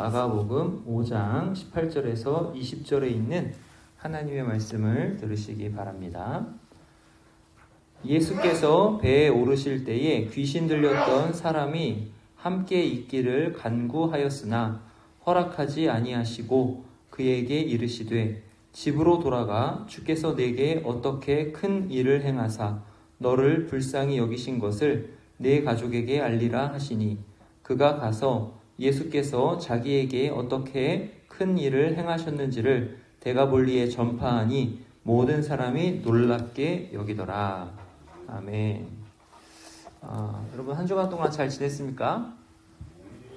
마가복음 5장 18절에서 20절에 있는 하나님의 말씀을 들으시기 바랍니다. 예수께서 배에 오르실 때에 귀신 들렸던 사람이 함께 있기를 간구하였으나 허락하지 아니하시고 그에게 이르시되 집으로 돌아가 주께서 내게 어떻게 큰 일을 행하사 너를 불쌍히 여기신 것을 내 가족에게 알리라 하시니 그가 가서 예수께서 자기에게 어떻게 큰 일을 행하셨는지를 대가볼리에 전파하니 모든 사람이 놀랍게 여기더라. 아멘. 여러분 한 주간 동안 잘 지냈습니까?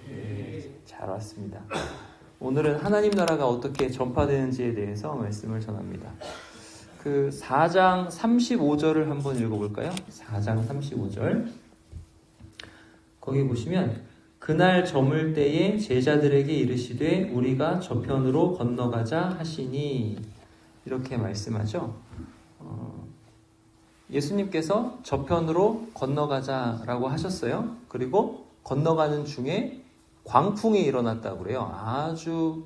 네, 잘 왔습니다. 오늘은 하나님 나라가 어떻게 전파되는지에 대해서 말씀을 전합니다. 그 4장 35절을 한번 읽어볼까요? 4장 35절. 거기 보시면 그날 저물 때에 제자들에게 이르시되 우리가 저편으로 건너가자 하시니 이렇게 말씀하죠. 예수님께서 저편으로 건너가자라고 하셨어요. 그리고 건너가는 중에 광풍이 일어났다고 그래요. 아주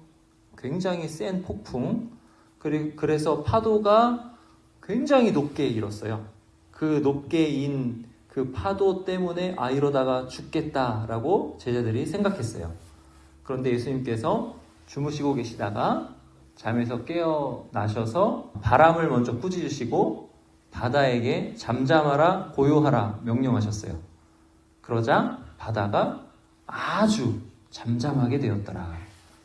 굉장히 센 폭풍. 그래서 파도가 굉장히 높게 일었어요. 그 높게 인 그 파도 때문에 이러다가 죽겠다라고 제자들이 생각했어요. 그런데 예수님께서 주무시고 계시다가 잠에서 깨어나셔서 바람을 먼저 꾸짖으시고 바다에게 잠잠하라 고요하라 명령하셨어요. 그러자 바다가 아주 잠잠하게 되었더라.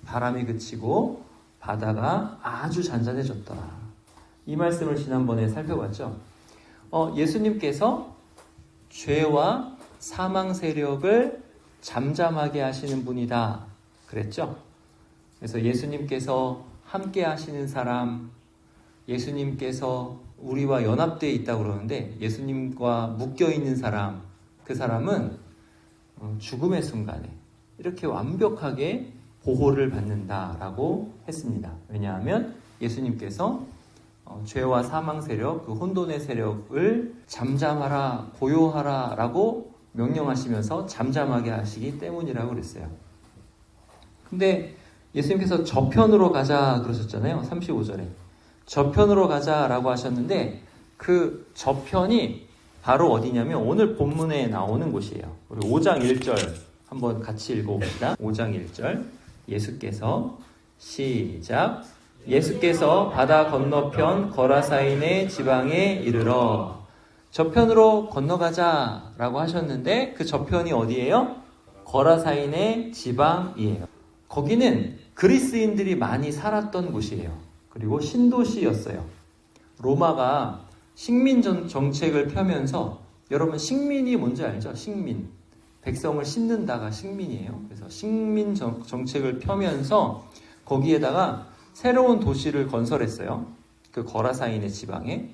바람이 그치고 바다가 아주 잔잔해졌더라. 이 말씀을 지난번에 살펴봤죠. 예수님께서 죄와 사망 세력을 잠잠하게 하시는 분이다 그랬죠. 그래서 예수님께서 함께 하시는 사람, 예수님께서 우리와 연합되어 있다고 그러는데 예수님과 묶여 있는 사람, 그 사람은 죽음의 순간에 이렇게 완벽하게 보호를 받는다라고 했습니다. 왜냐하면 예수님께서 죄와 사망 세력, 그 혼돈의 세력을 잠잠하라, 고요하라 라고 명령하시면서 잠잠하게 하시기 때문이라고 그랬어요. 근데 예수님께서 저편으로 가자 그러셨잖아요. 35절에. 저편으로 가자라고 하셨는데 그 저편이 바로 어디냐면 오늘 본문에 나오는 곳이에요. 우리 5장 1절 한번 같이 읽어봅시다. 5장 1절 예수께서 시작 예수께서 바다 건너편 거라사인의 지방에 이르러 저편으로 건너가자라고 하셨는데 그 저편이 어디예요? 거라사인의 지방이에요. 거기는 그리스인들이 많이 살았던 곳이에요. 그리고 신도시였어요. 로마가 식민 정책을 펴면서 여러분 식민이 뭔지 알죠? 식민. 백성을 씻는다가 식민이에요. 그래서 식민 정책을 펴면서 거기에다가 새로운 도시를 건설했어요. 그 거라사인의 지방에.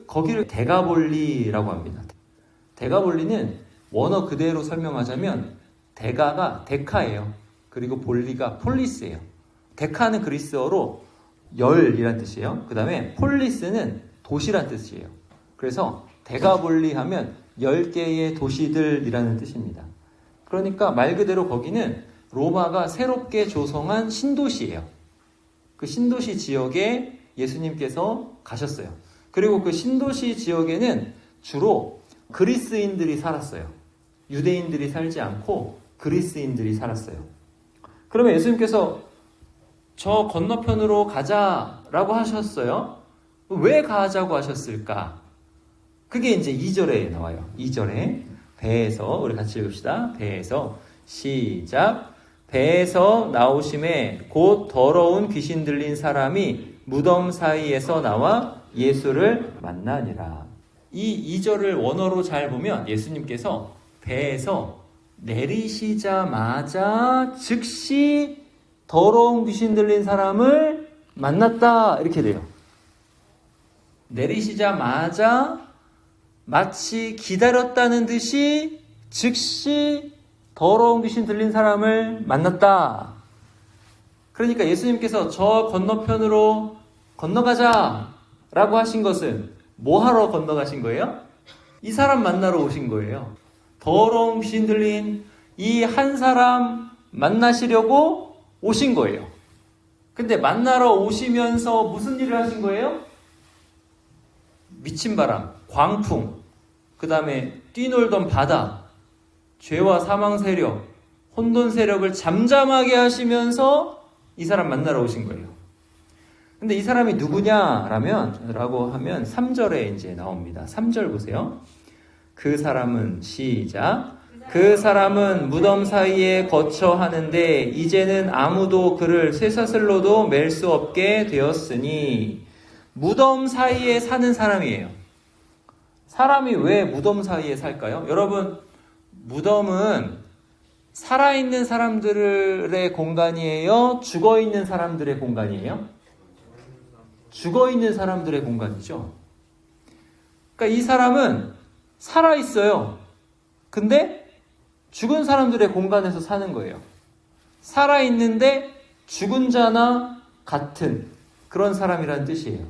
거기를 데가볼리라고 합니다. 데가볼리는 원어 그대로 설명하자면 데가가 데카예요. 그리고 볼리가 폴리스예요. 데카는 그리스어로 열이란 뜻이에요. 그 다음에 폴리스는 도시란 뜻이에요. 그래서 데가볼리 하면 10개의 도시들이라는 뜻입니다. 그러니까 말 그대로 거기는 로마가 새롭게 조성한 신도시예요. 그 신도시 지역에 예수님께서 가셨어요. 그리고 그 신도시 지역에는 주로 그리스인들이 살았어요. 유대인들이 살지 않고 그리스인들이 살았어요. 그러면 예수님께서 저 건너편으로 가자라고 하셨어요. 왜 가자고 하셨을까? 그게 이제 2절에 나와요. 2절에 배에서 우리 같이 읽읍시다. 배에서 시작. 배에서 나오심에 곧 더러운 귀신 들린 사람이 무덤 사이에서 나와 예수를 만나니라. 이 2절을 원어로 잘 보면 예수님께서 배에서 내리시자마자 즉시 더러운 귀신 들린 사람을 만났다 이렇게 돼요. 내리시자마자 마치 기다렸다는 듯이 즉시 더러운 귀신 들린 사람을 만났다. 그러니까 예수님께서 저 건너편으로 건너가자 라고 하신 것은 뭐 하러 건너가신 거예요? 이 사람 만나러 오신 거예요. 더러운 귀신 들린 이 한 사람 만나시려고 오신 거예요. 근데 만나러 오시면서 무슨 일을 하신 거예요? 미친 바람, 광풍, 그 다음에 뛰놀던 바다, 죄와 사망 세력, 혼돈 세력을 잠잠하게 하시면서 이 사람 만나러 오신 거예요. 근데 이 사람이 누구냐라고 하면 3절에 이제 나옵니다. 3절 보세요. 그 사람은 시작. 그 사람은 무덤 사이에 거처 하는데 이제는 아무도 그를 쇠사슬로도 맬 수 없게 되었으니. 무덤 사이에 사는 사람이에요. 사람이 왜 무덤 사이에 살까요? 여러분, 무덤은 살아있는 사람들의 공간이에요? 죽어있는 사람들의 공간이에요? 죽어있는 사람들의 공간이죠. 그러니까 이 사람은 살아있어요. 근데 죽은 사람들의 공간에서 사는 거예요. 살아있는데 죽은 자나 같은 그런 사람이라는 뜻이에요.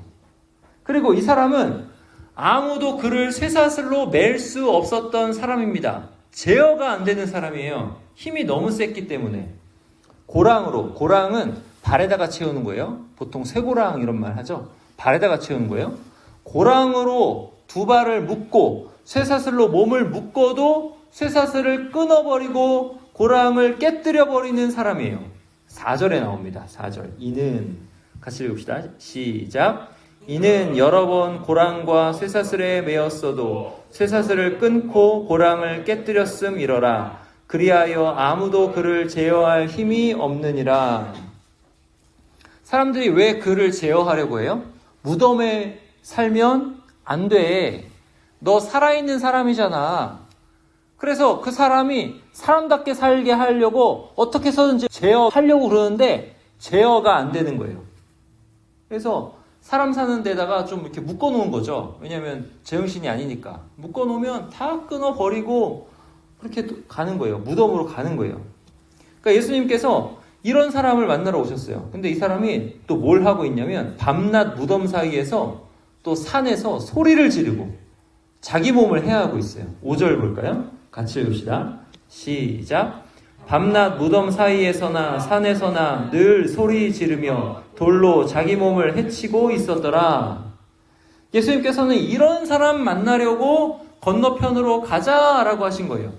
그리고 이 사람은 아무도 그를 쇠사슬로 맬 수 없었던 사람입니다. 제어가 안 되는 사람이에요. 힘이 너무 셌기 때문에. 고랑은 발에다가 채우는 거예요. 보통 쇠고랑 이런 말 하죠. 발에다가 채우는 거예요. 고랑으로 두 발을 묶고 쇠사슬로 몸을 묶어도 쇠사슬을 끊어버리고 고랑을 깨뜨려버리는 사람이에요. 4절에 나옵니다. 4절. 이는 같이 읽읍시다. 시작. 이는 여러 번 고랑과 쇠사슬에 매었어도 쇠사슬을 끊고 고랑을 깨뜨렸음이러라. 그리하여 아무도 그를 제어할 힘이 없느니라. 사람들이 왜 그를 제어하려고 해요? 무덤에 살면 안 돼. 너 살아있는 사람이잖아. 그래서 그 사람이 사람답게 살게 하려고 어떻게 해서든지 제어하려고 그러는데 제어가 안 되는 거예요. 그래서 사람 사는 데다가 좀 이렇게 묶어놓은 거죠. 왜냐하면 제정신이 아니니까. 묶어놓으면 다 끊어버리고 그렇게 가는 거예요. 무덤으로 가는 거예요. 그러니까 예수님께서 이런 사람을 만나러 오셨어요. 근데 이 사람이 또 뭘 하고 있냐면 밤낮 무덤 사이에서 또 산에서 소리를 지르고 자기 몸을 해하고 있어요. 5절 볼까요? 같이 읽읍시다. 시작. 밤낮 무덤 사이에서나 산에서나 늘 소리 지르며 돌로 자기 몸을 해치고 있었더라. 예수님께서는 이런 사람 만나려고 건너편으로 가자라고 하신 거예요.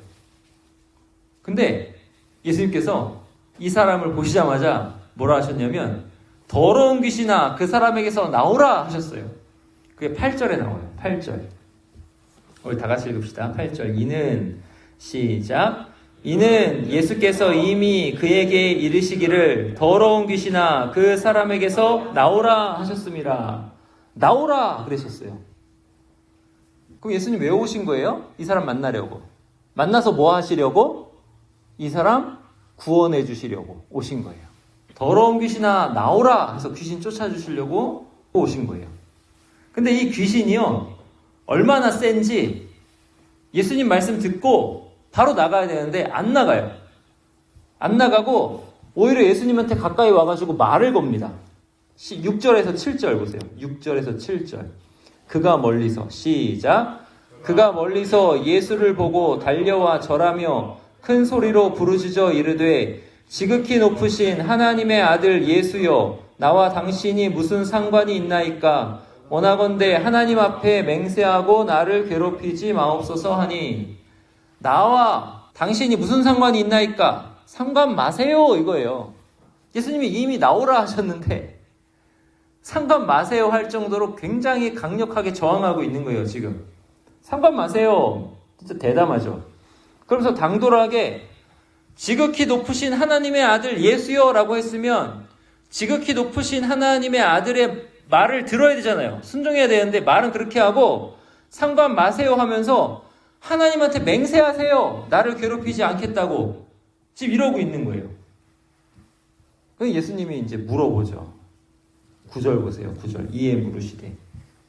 근데 예수님께서 이 사람을 보시자마자 뭐라 하셨냐면 더러운 귀신아 그 사람에게서 나오라 하셨어요. 그게 8절에 나와요. 8절. 우리 다 같이 읽읍시다. 8절. 이는 시작. 이는 예수께서 이미 그에게 이르시기를 더러운 귀신아 그 사람에게서 나오라 하셨습니다. 나오라 그러셨어요. 그럼 예수님 왜 오신 거예요? 이 사람 만나려고. 만나서 뭐 하시려고? 이 사람 구원해 주시려고 오신 거예요. 더러운 귀신아 나오라 해서 귀신 쫓아주시려고 오신 거예요. 근데 이 귀신이요 얼마나 센지 예수님 말씀 듣고 바로 나가야 되는데 안 나가요. 안 나가고 오히려 예수님한테 가까이 와가지고 말을 겁니다. 6절에서 7절 보세요. 6절에서 7절. 그가 멀리서 시작. 그가 멀리서 예수를 보고 달려와 절하며 큰 소리로 부르짖어 이르되 지극히 높으신 하나님의 아들 예수여 나와 당신이 무슨 상관이 있나이까 원하건대 하나님 앞에 맹세하고 나를 괴롭히지 마옵소서 하니 나와 당신이 무슨 상관이 있나이까 상관 마세요 이거예요. 예수님이 이미 나오라 하셨는데 상관 마세요 할 정도로 굉장히 강력하게 저항하고 있는 거예요 지금. 상관 마세요. 진짜 대담하죠. 그러면서 당돌하게 지극히 높으신 하나님의 아들 예수여 라고 했으면 지극히 높으신 하나님의 아들의 말을 들어야 되잖아요. 순종해야 되는데 말은 그렇게 하고 상관 마세요 하면서 하나님한테 맹세하세요. 나를 괴롭히지 않겠다고 지금 이러고 있는 거예요. 그래서 예수님이 이제 물어보죠. 9절 보세요. 9절. 이에 물으시되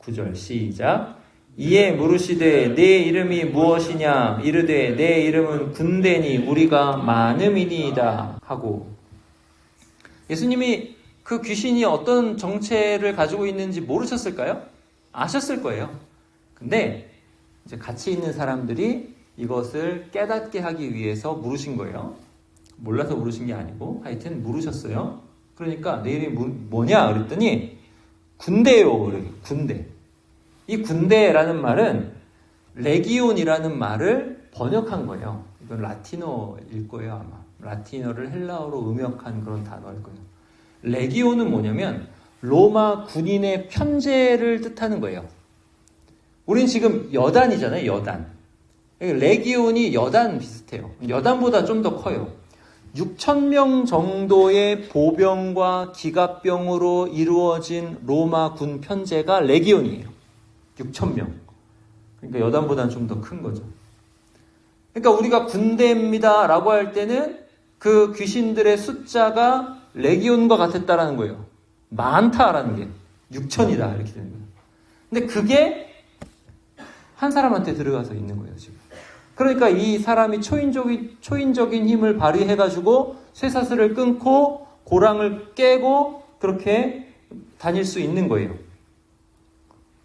9절 시작. 이에 물으시되 내 이름이 무엇이냐 이르되 내 이름은 군대니 우리가 많음이니이다 하고 예수님이 그 귀신이 어떤 정체를 가지고 있는지 모르셨을까요? 아셨을 거예요. 근데 이제 같이 있는 사람들이 이것을 깨닫게 하기 위해서 물으신 거예요. 몰라서 물으신 게 아니고 하여튼 물으셨어요. 그러니까 내 이름이 뭐냐 그랬더니 군대요. 군대. 이 군대라는 말은 레기온이라는 말을 번역한 거예요. 이건 라틴어일 거예요 아마. 라틴어를 헬라어로 음역한 그런 단어일 거예요. 레기온은 뭐냐면 로마 군인의 편제를 뜻하는 거예요. 우린 지금 여단이잖아요. 여단. 레기온이 여단 비슷해요. 여단보다 좀 더 커요. 6,000명 정도의 보병과 기갑병으로 이루어진 로마 군 편제가 레기온이에요. 6,000명. 그러니까 여단보다는 좀 더 큰 거죠. 그러니까 우리가 군대입니다 라고 할 때는 그 귀신들의 숫자가 레기온과 같았다라는 거예요. 많다라는 게 6,000이다 이렇게 되는 거예요. 근데 그게 한 사람한테 들어가서 있는 거예요 지금. 그러니까 이 사람이 초인적인 힘을 발휘해가지고 쇠사슬을 끊고 고랑을 깨고 그렇게 다닐 수 있는 거예요.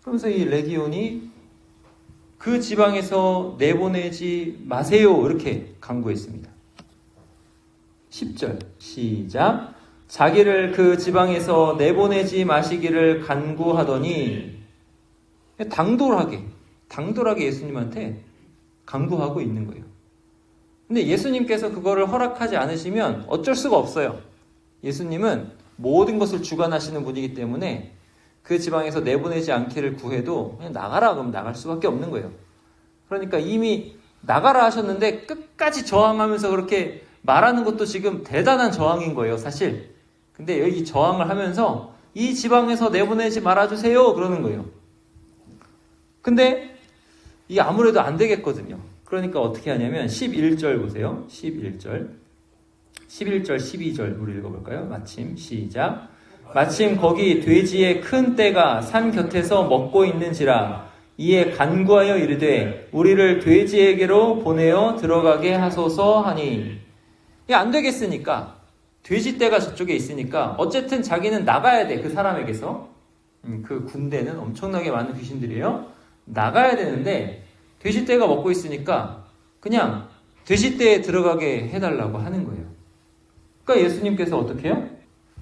그러면서 이 레기온이 그 지방에서 내보내지 마세요 이렇게 강구했습니다. 10절 시작. 자기를 그 지방에서 내보내지 마시기를 간구하더니 당돌하게 예수님한테 강구하고 있는 거예요. 근데 예수님께서 그거를 허락하지 않으시면 어쩔 수가 없어요. 예수님은 모든 것을 주관하시는 분이기 때문에 그 지방에서 내보내지 않기를 구해도 그냥 나가라 그러면 나갈 수밖에 없는 거예요. 그러니까 이미 나가라 하셨는데 끝까지 저항하면서 그렇게 말하는 것도 지금 대단한 저항인 거예요, 사실. 근데 여기 저항을 하면서 이 지방에서 내보내지 말아주세요 그러는 거예요. 근데 이게 아무래도 안 되겠거든요. 그러니까 어떻게 하냐면 11절 보세요. 11절, 12절 우리 읽어볼까요? 마침 시작. 마침 거기 돼지의 큰 떼가 산 곁에서 먹고 있는지라 이에 간구하여 이르되 우리를 돼지에게로 보내어 들어가게 하소서 하니. 이게 안 되겠으니까 돼지떼가 저쪽에 있으니까 어쨌든 자기는 나가야 돼. 그 사람에게서. 그 군대는 엄청나게 많은 귀신들이에요. 나가야 되는데 돼지떼가 먹고 있으니까 그냥 돼지떼에 들어가게 해달라고 하는 거예요. 그러니까 예수님께서 어떻게 해요?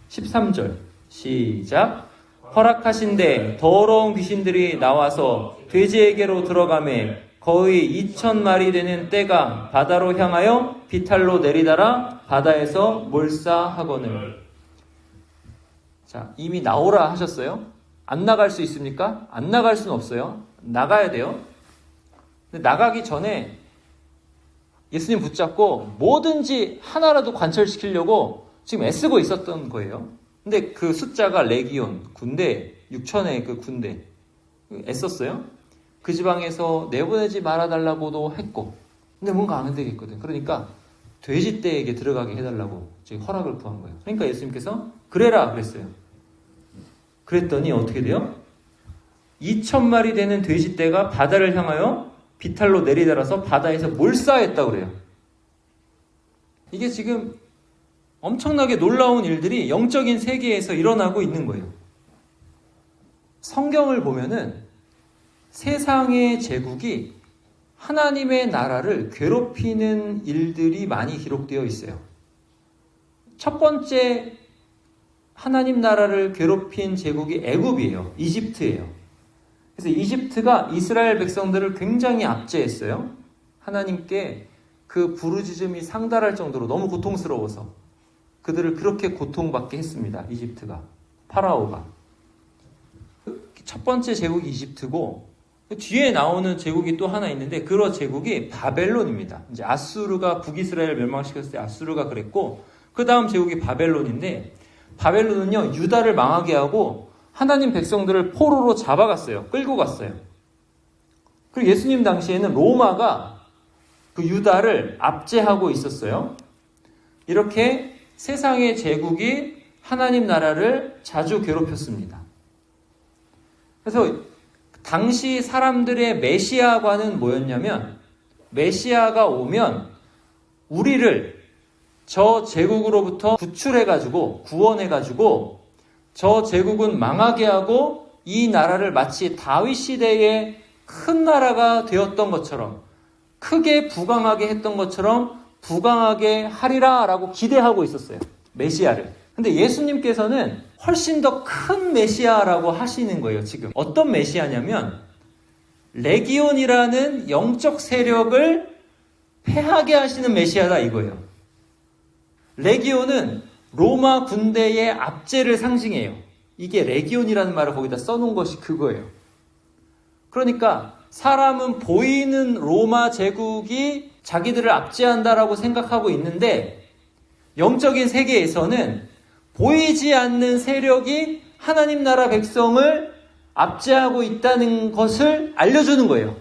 13절 시작. 허락하신데 더러운 귀신들이 나와서 돼지에게로 들어가매 거의 2,000마리 되는 떼가 바다로 향하여 비탈로 내리다라 바다에서 몰사하거늘. 자, 이미 나오라 하셨어요? 안 나갈 수 있습니까? 안 나갈 수는 없어요. 나가야 돼요. 근데 나가기 전에 예수님 붙잡고 뭐든지 하나라도 관철시키려고 지금 애쓰고 있었던 거예요. 근데 그 숫자가 레기온, 군대, 6,000의 그 군대 애썼어요. 그 지방에서 내보내지 말아달라고도 했고, 근데 뭔가 안 되겠거든. 그러니까 돼지떼에게 들어가게 해달라고 지금 허락을 구한 거예요. 그러니까 예수님께서 그래라 그랬어요. 그랬더니 어떻게 돼요? 2,000마리 되는 돼지떼가 바다를 향하여 비탈로 내리달아서 바다에서 몰사했다고 그래요. 이게 지금 엄청나게 놀라운 일들이 영적인 세계에서 일어나고 있는 거예요. 성경을 보면은 세상의 제국이 하나님의 나라를 괴롭히는 일들이 많이 기록되어 있어요. 첫 번째 하나님 나라를 괴롭힌 제국이 애굽이에요. 이집트예요. 그래서 이집트가 이스라엘 백성들을 굉장히 압제했어요. 하나님께 그 부르짖음이 상달할 정도로 너무 고통스러워서 그들을 그렇게 고통받게 했습니다. 이집트가. 파라오가. 첫 번째 제국이 이집트고 뒤에 나오는 제국이 또 하나 있는데 그 제국이 바벨론입니다. 이제 아수르가 북이스라엘을 멸망시켰을 때 아수르가 그랬고 그 다음 제국이 바벨론인데 바벨론은요 유다를 망하게 하고 하나님 백성들을 포로로 잡아갔어요. 끌고 갔어요. 그리고 예수님 당시에는 로마가 그 유다를 압제하고 있었어요. 이렇게 세상의 제국이 하나님 나라를 자주 괴롭혔습니다. 그래서 당시 사람들의 메시아관은 뭐였냐면 메시아가 오면 우리를 저 제국으로부터 구출해가지고 구원해가지고 저 제국은 망하게 하고 이 나라를 마치 다윗 시대의 큰 나라가 되었던 것처럼 크게 부강하게 했던 것처럼 부강하게 하리라 라고 기대하고 있었어요. 메시아를. 근데 예수님께서는 훨씬 더 큰 메시아라고 하시는 거예요, 지금. 어떤 메시아냐면, 레기온이라는 영적 세력을 패하게 하시는 메시아다 이거예요. 레기온은 로마 군대의 압제를 상징해요. 이게 레기온이라는 말을 거기다 써놓은 것이 그거예요. 그러니까 사람은 보이는 로마 제국이 자기들을 압제한다라고 생각하고 있는데, 영적인 세계에서는 보이지 않는 세력이 하나님 나라 백성을 압제하고 있다는 것을 알려주는 거예요.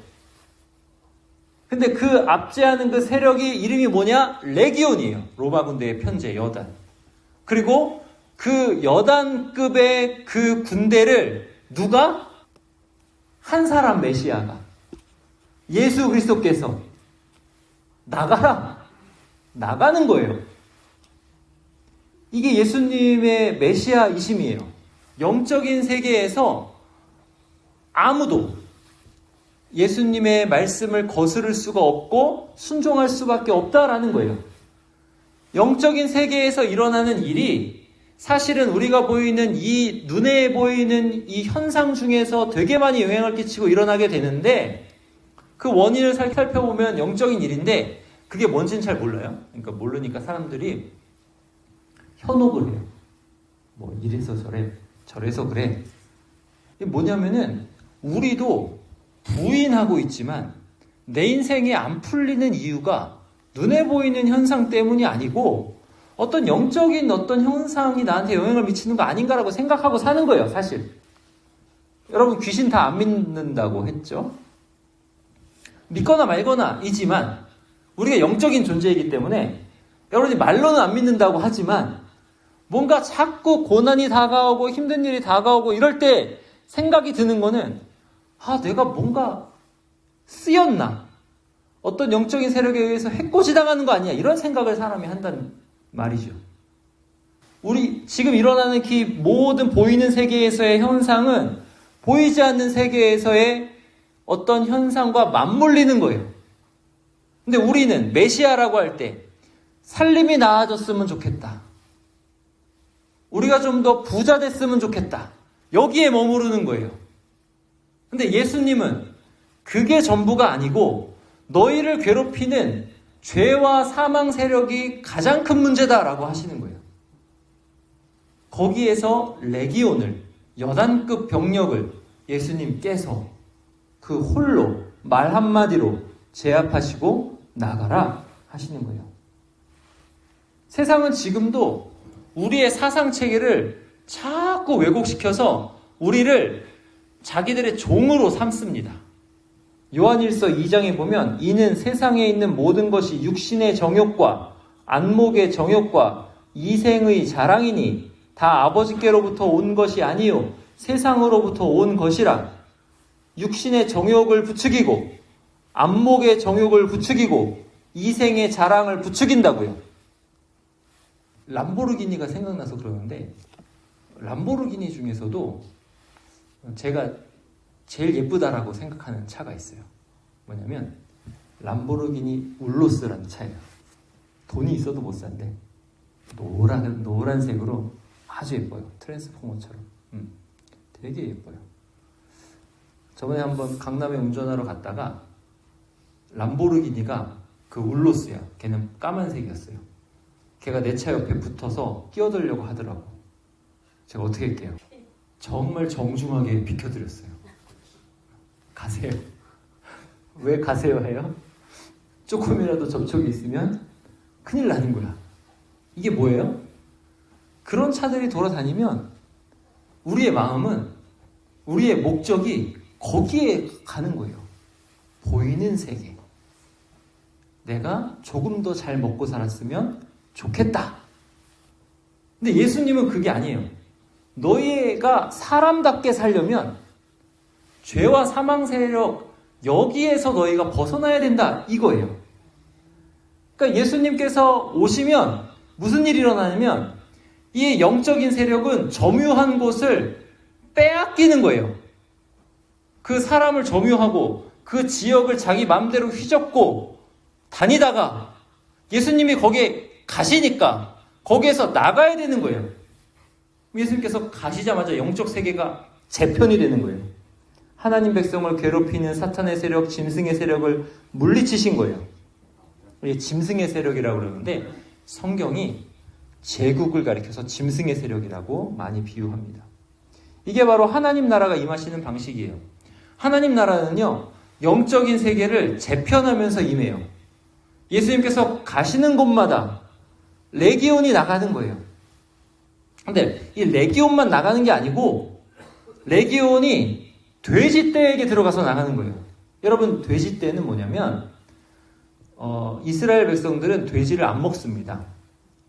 근데 그 압제하는 그 세력이 이름이 뭐냐? 레기온이에요. 로마 군대의 편제 여단. 그리고 그 여단급의 그 군대를 누가? 한 사람 메시아가, 예수 그리스도께서 나가는 거예요. 이게 예수님의 메시아이심이에요. 영적인 세계에서 아무도 예수님의 말씀을 거스를 수가 없고 순종할 수밖에 없다라는 거예요. 영적인 세계에서 일어나는 일이 사실은 우리가 보이는 이 눈에 보이는 이 현상 중에서 되게 많이 영향을 끼치고 일어나게 되는데, 그 원인을 살펴보면 영적인 일인데 그게 뭔지는 잘 몰라요. 그러니까 모르니까 사람들이 현혹을 해요. 뭐 이래서 저래, 저래서 그래. 이게 뭐냐면은 우리도 부인하고 있지만 내 인생이 안 풀리는 이유가 눈에 보이는 현상 때문이 아니고 어떤 영적인 어떤 현상이 나한테 영향을 미치는 거 아닌가라고 생각하고 사는 거예요, 사실. 여러분 귀신 다 안 믿는다고 했죠? 믿거나 말거나 이지만 우리가 영적인 존재이기 때문에 여러분이 말로는 안 믿는다고 하지만 뭔가 자꾸 고난이 다가오고 힘든 일이 다가오고 이럴 때 생각이 드는 거는, 내가 뭔가 쓰였나? 어떤 영적인 세력에 의해서 해코지 당하는 거 아니야? 이런 생각을 사람이 한다는 말이죠. 우리 지금 일어나는 이 모든 보이는 세계에서의 현상은 보이지 않는 세계에서의 어떤 현상과 맞물리는 거예요. 근데 우리는 메시아라고 할 때 살림이 나아졌으면 좋겠다. 우리가 좀 더 부자 됐으면 좋겠다. 여기에 머무르는 거예요. 근데 예수님은 그게 전부가 아니고 너희를 괴롭히는 죄와 사망 세력이 가장 큰 문제다라고 하시는 거예요. 거기에서 레기온을, 여단급 병력을 예수님께서 그 홀로 말 한마디로 제압하시고 나가라 하시는 거예요. 세상은 지금도 우리의 사상 체계를 자꾸 왜곡시켜서 우리를 자기들의 종으로 삼습니다. 요한일서 2장에 보면 이는 세상에 있는 모든 것이 육신의 정욕과 안목의 정욕과 이생의 자랑이니 다 아버지께로부터 온 것이 아니요 세상으로부터 온 것이라. 육신의 정욕을 부추기고 안목의 정욕을 부추기고 이생의 자랑을 부추긴다고요. 람보르기니가 생각나서 그러는데, 람보르기니 중에서도 제가 제일 예쁘다라고 생각하는 차가 있어요. 뭐냐면 람보르기니 울로스라는 차예요. 돈이 있어도 못 산대. 노란색으로 아주 예뻐요. 트랜스포머처럼. 되게 예뻐요. 저번에 한번 강남에 운전하러 갔다가 람보르기니가 그 울로스야. 걔는 까만색이었어요. 걔가 내 차 옆에 붙어서 끼어들려고 하더라고. 제가 어떻게 할게요? 정말 정중하게 비켜드렸어요. 가세요. 왜 가세요 해요? 조금이라도 접촉이 있으면 큰일 나는 거야. 이게 뭐예요? 그런 차들이 돌아다니면 우리의 마음은, 우리의 목적이 거기에 가는 거예요. 보이는 세계. 내가 조금 더 잘 먹고 살았으면 좋겠다. 근데 예수님은 그게 아니에요. 너희가 사람답게 살려면 죄와 사망 세력 여기에서 너희가 벗어나야 된다 이거예요. 그러니까 예수님께서 오시면 무슨 일이 일어나냐면 이 영적인 세력은 점유한 곳을 빼앗기는 거예요. 그 사람을 점유하고 그 지역을 자기 마음대로 휘젓고 다니다가 예수님이 거기에 가시니까 거기에서 나가야 되는 거예요. 예수님께서 가시자마자 영적 세계가 재편이 되는 거예요. 하나님 백성을 괴롭히는 사탄의 세력, 짐승의 세력을 물리치신 거예요. 이게 짐승의 세력이라고 그러는데 성경이 제국을 가리켜서 짐승의 세력이라고 많이 비유합니다. 이게 바로 하나님 나라가 임하시는 방식이에요. 하나님 나라는요, 영적인 세계를 재편하면서 임해요. 예수님께서 가시는 곳마다 레기온이 나가는 거예요. 근데 이 레기온만 나가는 게 아니고 레기온이 돼지떼에게 들어가서 나가는 거예요. 여러분, 돼지떼는 뭐냐면 이스라엘 백성들은 돼지를 안 먹습니다.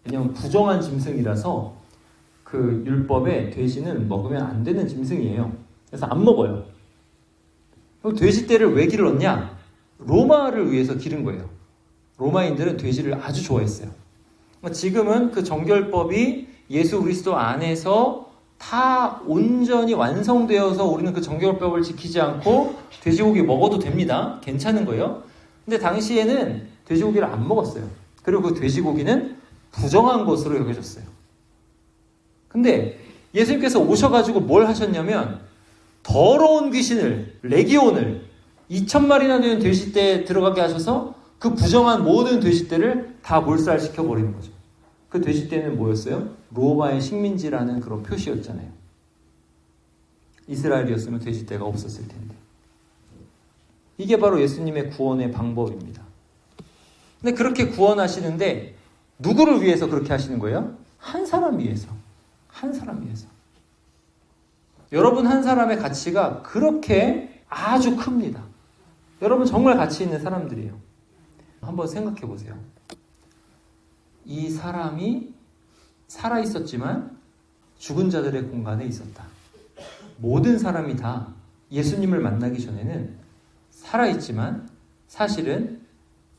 왜냐하면 부정한 짐승이라서 그 율법에 돼지는 먹으면 안 되는 짐승이에요. 그래서 안 먹어요. 그럼 돼지떼를 왜 길렀냐? 로마를 위해서 기른 거예요. 로마인들은 돼지를 아주 좋아했어요. 지금은 그 정결법이 예수 그리스도 안에서 다 온전히 완성되어서 우리는 그 정결법을 지키지 않고 돼지고기 먹어도 됩니다. 괜찮은 거예요. 근데 당시에는 돼지고기를 안 먹었어요. 그리고 그 돼지고기는 부정한 것으로 여겨졌어요. 근데 예수님께서 오셔가지고 뭘 하셨냐면 더러운 귀신을, 레기온을 2,000마리나 되는 돼지떼에 들어가게 하셔서 그 부정한 모든 돼지떼를 다 몰살시켜버리는 거죠. 그 돼지떼는 뭐였어요? 로마의 식민지라는 그런 표시였잖아요. 이스라엘이었으면 돼지떼가 없었을 텐데. 이게 바로 예수님의 구원의 방법입니다. 근데 그렇게 구원하시는데 누구를 위해서 그렇게 하시는 거예요? 한 사람 위해서. 한 사람 위해서. 여러분 한 사람의 가치가 그렇게 아주 큽니다. 여러분 정말 가치 있는 사람들이에요. 한번 생각해 보세요. 이 사람이 살아있었지만 죽은 자들의 공간에 있었다. 모든 사람이 다 예수님을 만나기 전에는 살아있지만 사실은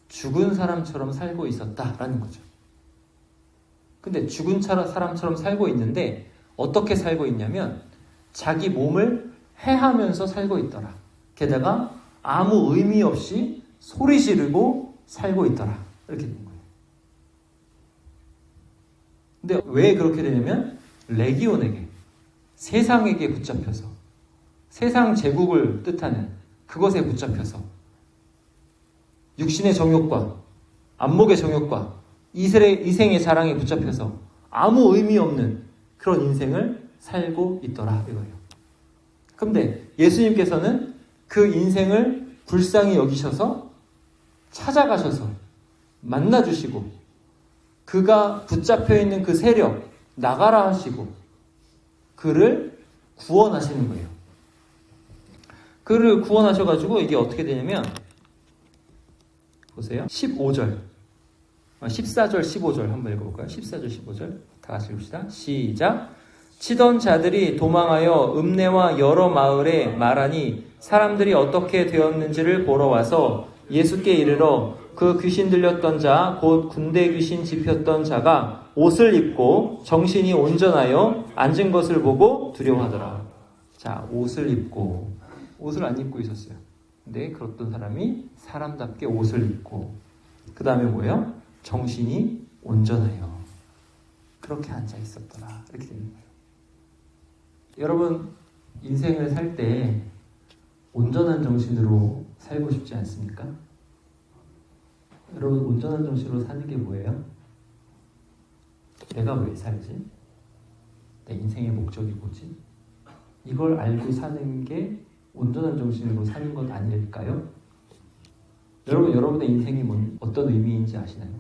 죽은 사람처럼 살고 있었다라는 거죠. 근데 죽은 사람처럼 살고 있는데 어떻게 살고 있냐면 자기 몸을 해하면서 살고 있더라. 게다가 아무 의미 없이 소리 지르고 살고 있더라. 이렇게 되는 거예요. 근데 왜 그렇게 되냐면 레기온에게, 세상에게 붙잡혀서, 세상 제국을 뜻하는 그것에 붙잡혀서 육신의 정욕과 안목의 정욕과 이생의 자랑에 붙잡혀서 아무 의미 없는 그런 인생을 살고 있더라 이거예요. 그런데 예수님께서는 그 인생을 불쌍히 여기셔서 찾아가셔서 만나주시고 그가 붙잡혀 있는 그 세력 나가라 하시고 그를 구원하시는 거예요. 그를 구원하셔가지고 이게 어떻게 되냐면 보세요. 15절 14절 15절 한번 읽어볼까요? 14절 15절 다 같이 읽읍시다. 시작. 치던 자들이 도망하여 읍내와 여러 마을에 말하니 사람들이 어떻게 되었는지를 보러 와서 예수께 이르러 그 귀신 들렸던 자 곧 군대 귀신 집혔던 자가 옷을 입고 정신이 온전하여 앉은 것을 보고 두려워하더라. 자, 옷을 입고, 옷을 안 입고 있었어요. 근데 그랬던 사람이 사람답게 옷을 입고 그 다음에 뭐예요? 정신이 온전하여 그렇게 앉아 있었더라. 이렇게 되는 거예요. 여러분 인생을 살 때 온전한 정신으로 살고 싶지 않습니까? 여러분 온전한 정신으로 사는 게 뭐예요? 내가 왜 살지? 내 인생의 목적이 뭐지? 이걸 알고 사는 게 온전한 정신으로 사는 것 아닐까요? 여러분, 여러분의 인생이 어떤 의미인지 아시나요?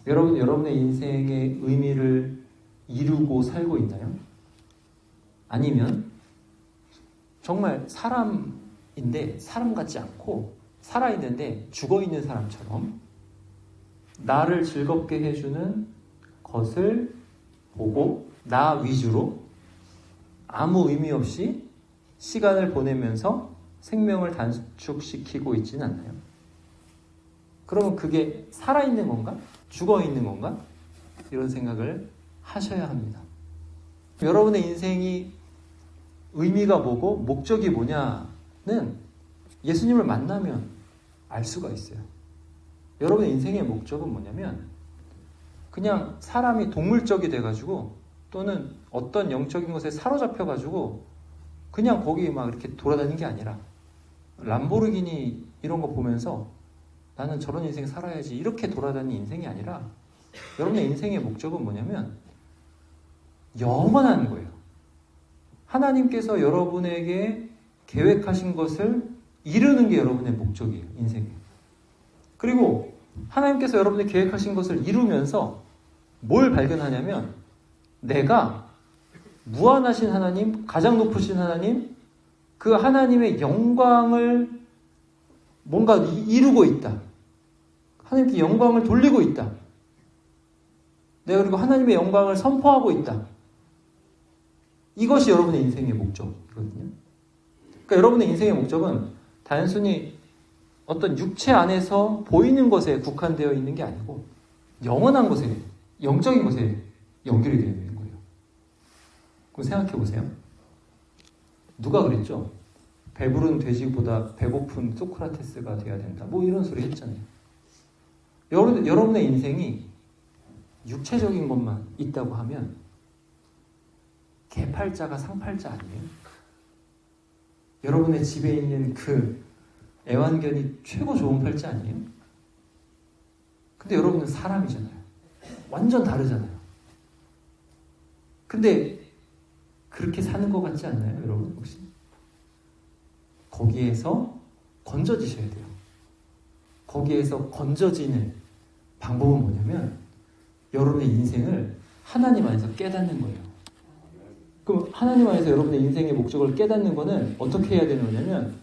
여러분의 인생의 의미를 이루고 살고 있나요? 아니면 정말 사람인데 사람 같지 않고 살아있는데 죽어있는 사람처럼 나를 즐겁게 해주는 것을 보고 나 위주로 아무 의미 없이 시간을 보내면서 생명을 단축시키고 있지는 않나요? 그러면 그게 살아있는 건가? 죽어있는 건가? 이런 생각을 하셔야 합니다. 여러분의 인생이 의미가 뭐고 목적이 뭐냐는 예수님을 만나면 알 수가 있어요. 여러분의 인생의 목적은 뭐냐면 그냥 사람이 동물적이 돼가지고 또는 어떤 영적인 것에 사로잡혀가지고 그냥 거기 막 이렇게 돌아다니는 게 아니라 람보르기니 이런 거 보면서 나는 저런 인생 살아야지 이렇게 돌아다니는 인생이 아니라 여러분의 인생의 목적은 뭐냐면 영원한 거예요. 하나님께서 여러분에게 계획하신 것을 이루는 게 여러분의 목적이에요. 인생이에요. 그리고 하나님께서 여러분이 계획하신 것을 이루면서 뭘 발견하냐면 내가 무한하신 하나님, 가장 높으신 하나님, 그 하나님의 영광을 뭔가 이루고 있다. 하나님께 영광을 돌리고 있다. 내가 그리고 하나님의 영광을 선포하고 있다. 이것이 여러분의 인생의 목적이거든요. 그러니까 여러분의 인생의 목적은 단순히 어떤 육체 안에서 보이는 것에 국한되어 있는 게 아니고 영원한 것에, 영적인 것에 연결이 되어 있는 거예요. 그럼 생각해 보세요. 누가 그랬죠? 배부른 돼지보다 배고픈 소크라테스가 돼야 된다. 뭐 이런 소리 했잖아요. 여러분의 인생이 육체적인 것만 있다고 하면 개팔자가 상팔자 아니에요? 여러분의 집에 있는 그 애완견이 최고 좋은 팔자 아니에요? 근데 여러분은 사람이잖아요. 완전 다르잖아요. 근데 그렇게 사는 것 같지 않나요, 여러분? 혹시? 거기에서 건져지셔야 돼요. 거기에서 건져지는 방법은 뭐냐면 여러분의 인생을 하나님 안에서 깨닫는 거예요. 그럼 하나님 안에서 여러분의 인생의 목적을 깨닫는 거는 어떻게 해야 되는 거냐면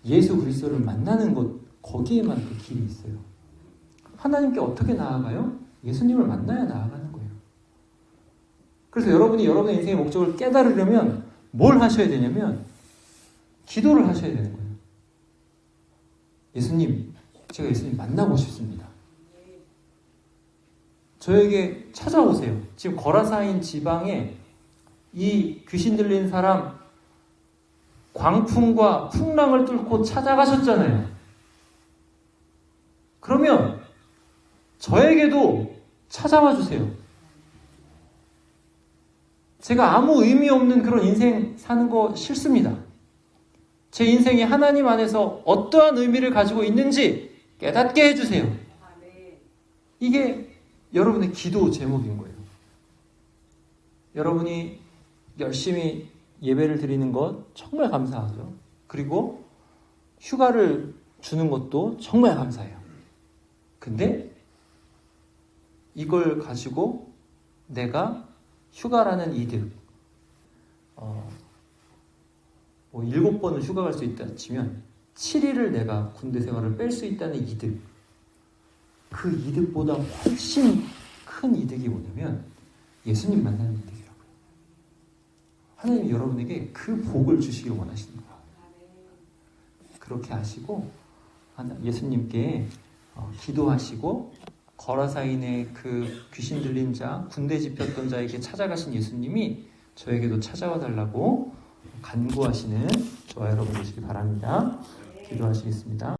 예수 그리스도를 만나는 것, 거기에만 그 길이 있어요. 하나님께 어떻게 나아가요? 예수님을 만나야 나아가는 거예요. 그래서 여러분이 여러분의 인생의 목적을 깨달으려면 뭘 하셔야 되냐면 기도를 하셔야 되는 거예요. 예수님, 제가 예수님 만나고 싶습니다. 저에게 찾아오세요. 지금 거라사인 지방에 이 귀신 들린 사람 광풍과 풍랑을 뚫고 찾아가셨잖아요. 그러면 저에게도 찾아와 주세요. 제가 아무 의미 없는 그런 인생 사는 거 싫습니다. 제 인생이 하나님 안에서 어떠한 의미를 가지고 있는지 깨닫게 해주세요. 이게 여러분의 기도 제목인 거예요. 여러분이 열심히 예배를 드리는 것 정말 감사하죠. 그리고 휴가를 주는 것도 정말 감사해요. 근데 이걸 가지고 내가 휴가라는 이득, 7번은 휴가 갈 수 있다 치면 7일을 내가 군대 생활을 뺄 수 있다는 이득, 그 이득보다 훨씬 큰 이득이 뭐냐면 예수님 만나는 이득이라고요. 하나님이 여러분에게 그 복을 주시길 원하시는 거예요. 그렇게 하시고 예수님께 기도하시고 거라사인의 그 귀신 들린 자, 군대 집혔던 자에게 찾아가신 예수님이 저에게도 찾아와 달라고 간구하시는 저와 여러분 되시기 바랍니다. 기도하시겠습니다.